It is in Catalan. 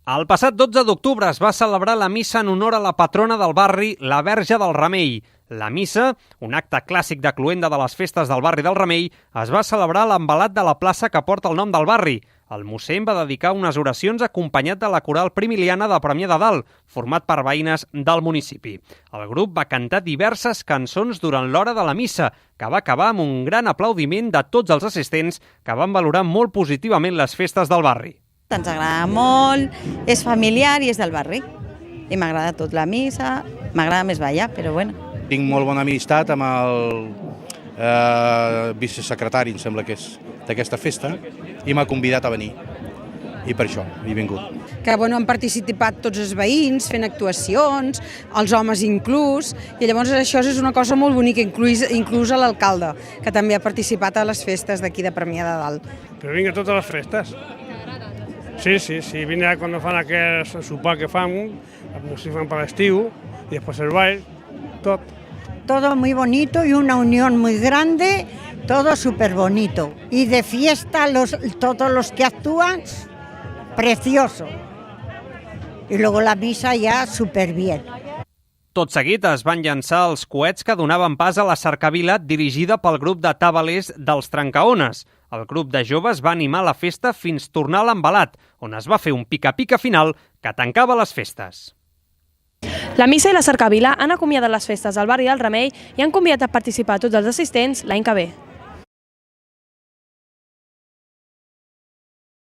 El passat 12 d'octubre es va celebrar la missa en honor a la patrona del barri, la Verge del Remei. La missa, un acte clàssic de cloenda de les festes del barri del Remei, es va celebrar a l'embalat de la plaça que porta el nom del barri. El mossèn va dedicar unes oracions acompanyat de la coral primiliana de Premià de Dalt, format per veïnes del municipi. El grup va cantar diverses cançons durant l'hora de la missa, que va acabar amb un gran aplaudiment de tots els assistents que van valorar molt positivament les festes del barri. Ens agrada molt, és familiar i és del barri. I m'agrada tot la missa, m'agrada més ballar, però bueno. Tinc molt bona amistat amb el vicesecretari, em sembla que és, d'aquesta festa, i m'ha convidat a venir. I per això he vingut. Que han participat tots els veïns fent actuacions, els homes inclús, i llavors això és una cosa molt bonica, inclús a l'alcalde, que també ha participat a les festes d'aquí de Premià de Dalt. Però vinc a totes les festes. Sí, vine quan fan aquest sopar que fan, si fan per l'estiu, i després el ball, tot. Todo muy bonito y una unión muy grande, todo súper bonito. Y de fiesta, todos los que actúan, precioso. Y luego la misa ya súper bien. Tot seguit es van llançar els coets que donaven pas a la cercavila dirigida pel grup de tabalers dels Trencaones. El grup de joves va animar la festa fins tornar a l'embalat, on es va fer un pica-pica final que tancava les festes. La missa i la cercavila han acomiadat les festes al barri del Remei i han convidat a participar tots els assistents l'any que ve.